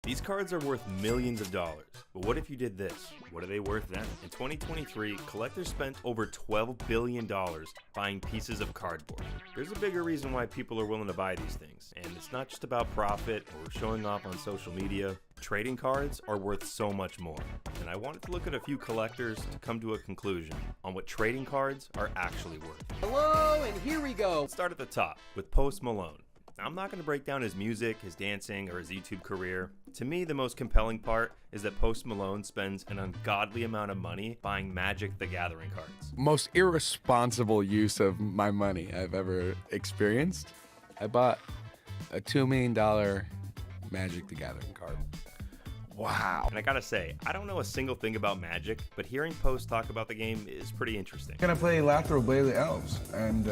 These cards are worth millions of dollars, but what if you did this? What are they worth then? In 2023, collectors spent over $12 billion buying pieces of cardboard. There's a bigger reason why people are willing to buy these things, and it's not just about profit or showing off on social media. Trading cards are worth so much more, and I wanted to look at a few collectors to come to a conclusion on what trading cards are actually worth. Hello, and here we go. Let's start at the top with Post Malone. I'm not going to break down his music, his dancing, or his YouTube career. To me, the most compelling part is that Post Malone spends an ungodly amount of money buying Magic the Gathering cards. Most irresponsible use of my money I've ever experienced. I bought a $2 million Magic the Gathering card. Wow. And I gotta say, I don't know a single thing about Magic, but hearing Post talk about the game is pretty interesting. I'm gonna play Lathro Blade of the Elves, and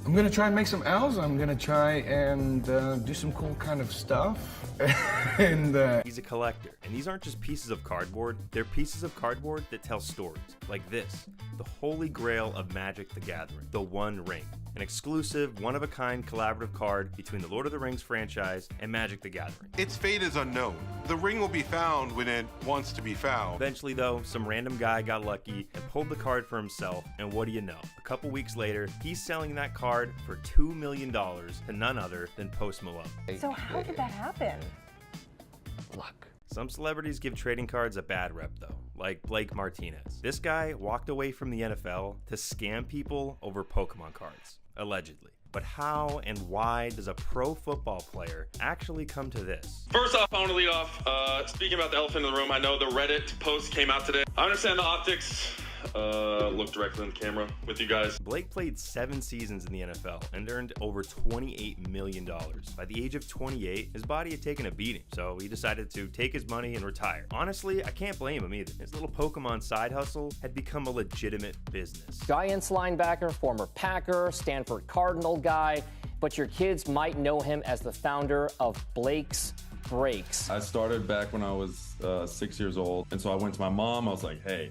I'm gonna try and make some elves. I'm gonna try and do some cool kind of stuff. And he's a collector, and these aren't just pieces of cardboard, they're pieces of cardboard that tell stories, like this, the holy grail of Magic the Gathering, the One Ring, an exclusive, one-of-a-kind collaborative card between the Lord of the Rings franchise and Magic the Gathering. Its fate is unknown. The ring will be found when it wants to be found. Eventually, though, some random guy got lucky and pulled the card for himself, and what do you know? A couple weeks later, he's selling that card for $2 million to none other than Post Malone. So how did that happen? Luck. Some celebrities give trading cards a bad rep though, like Blake Martinez. This guy walked away from the NFL to scam people over Pokemon cards, allegedly. But how and why does a pro football player actually come to this? First off, I want to lead off, speaking about the elephant in the room, I know the Reddit post came out today. I understand the optics. Look directly in the camera with you guys. Blake played 7 seasons in the NFL and earned over $28 million. By the age of 28, his body had taken a beating, so he decided to take his money and retire. Honestly, I can't blame him either. His little Pokemon side hustle had become a legitimate business. Giants linebacker, former Packer, Stanford Cardinal guy, but your kids might know him as the founder of Blake's Breaks. I started back when I was 6 years old, and so I went to my mom. I was like, hey,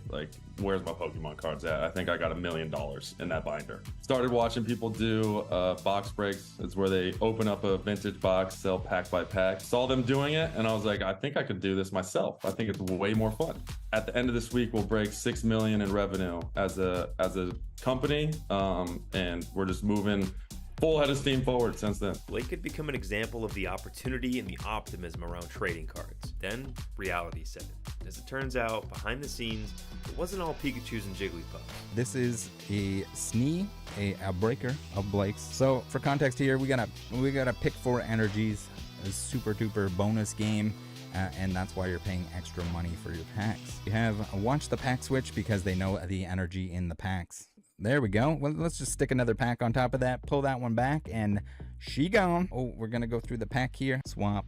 where's my Pokemon cards at? I think I got $1 million in that binder. Started watching people do box breaks. It's where they open up a vintage box, sell pack by pack. Saw them doing it, and I was like, I think I could do this myself. I think it's way more fun. At the end of this week, we'll break $6 million in revenue as a company, and we're just moving full head of steam forward since then. Blake had become an example of the opportunity and the optimism around trading cards. Then, reality set in. As it turns out, behind the scenes, it wasn't all Pikachus and Jigglypuffs. This is a Snee, a breaker of Blake's. So, for context here, we got a pick 4 energies, a super duper bonus game. And that's why you're paying extra money for your packs. You have watch the pack switch because they know the energy in the packs. There we go. Well, let's just stick another pack on top of that, pull that one back, and she gone. Oh, we're gonna go through the pack here. Swap,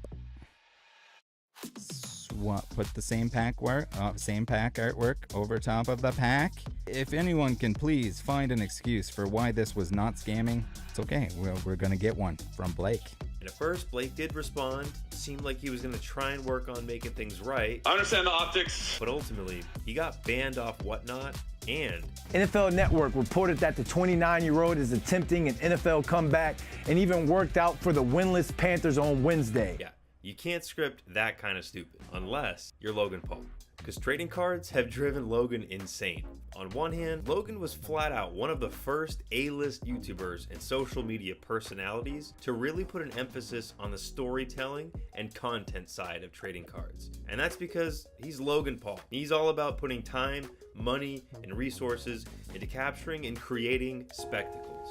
put the same pack artwork over top of the pack. If anyone can please find an excuse for why this was not scamming, it's okay. We're gonna get one from Blake. And at first, Blake did respond. Seemed like he was going to try and work on making things right. I understand the optics. But ultimately, he got banned off Whatnot, and NFL Network reported that the 29-year-old is attempting an NFL comeback and even worked out for the winless Panthers on Wednesday. Yeah, you can't script that kind of stupid, unless you're Logan Paul. Because trading cards have driven Logan insane. On one hand, Logan was flat out one of the first A-list YouTubers and social media personalities to really put an emphasis on the storytelling and content side of trading cards. And that's because he's Logan Paul. He's all about putting time, money, and resources into capturing and creating spectacles.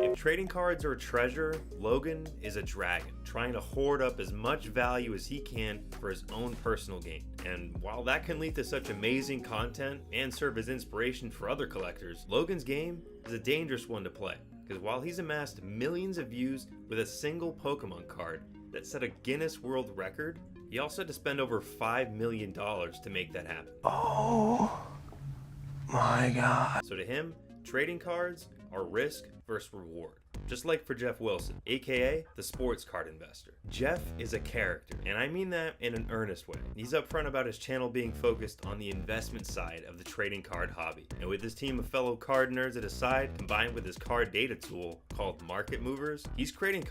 If trading cards are a treasure, Logan is a dragon, trying to hoard up as much value as he can for his own personal gain. And while that can lead to such amazing content and serve as inspiration for other collectors, Logan's game is a dangerous one to play. Because while he's amassed millions of views with a single Pokemon card that set a Guinness World Record, he also had to spend over $5 million to make that happen. oh my God. So to him, trading cards are risk versus reward. just like for Jeff Wilson, aka the sports card investor. Jeff is a character, and I mean that in an earnest way. He's upfront about his channel being focused on the investment side of the trading card hobby, and with his team of fellow card nerds at his side, combined with his card data tool called Market Movers, he's creating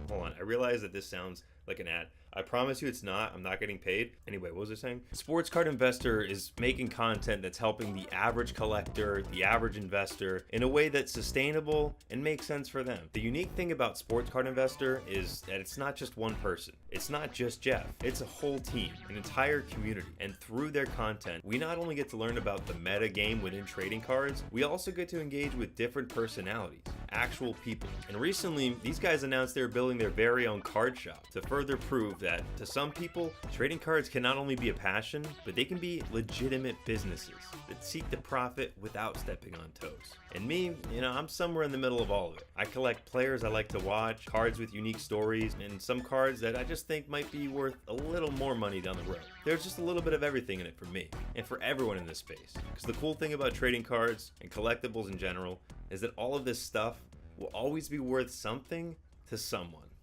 hold on, I realize that this sounds like an ad. I promise you it's not. I'm not getting paid. Anyway, what was I saying? Sports Card Investor is making content that's helping the average collector, the average investor, in a way that's sustainable and makes sense for them. The unique thing about Sports Card Investor is that it's not just one person. It's not just Jeff. It's a whole team, an entire community. And through their content, we not only get to learn about the meta game within trading cards, we also get to engage with different personalities, actual people. And recently, these guys announced they were building their very own card shop to further prove that to some people, trading cards can not only be a passion, but they can be legitimate businesses that seek to profit without stepping on toes. And me, I'm somewhere in the middle of all of it. I collect players I like to watch, cards with unique stories, and some cards that I just think might be worth a little more money down the road. There's just a little bit of everything in it for me, and for everyone in this space. Because the cool thing about trading cards and collectibles in general is that all of this stuff will always be worth something to someone.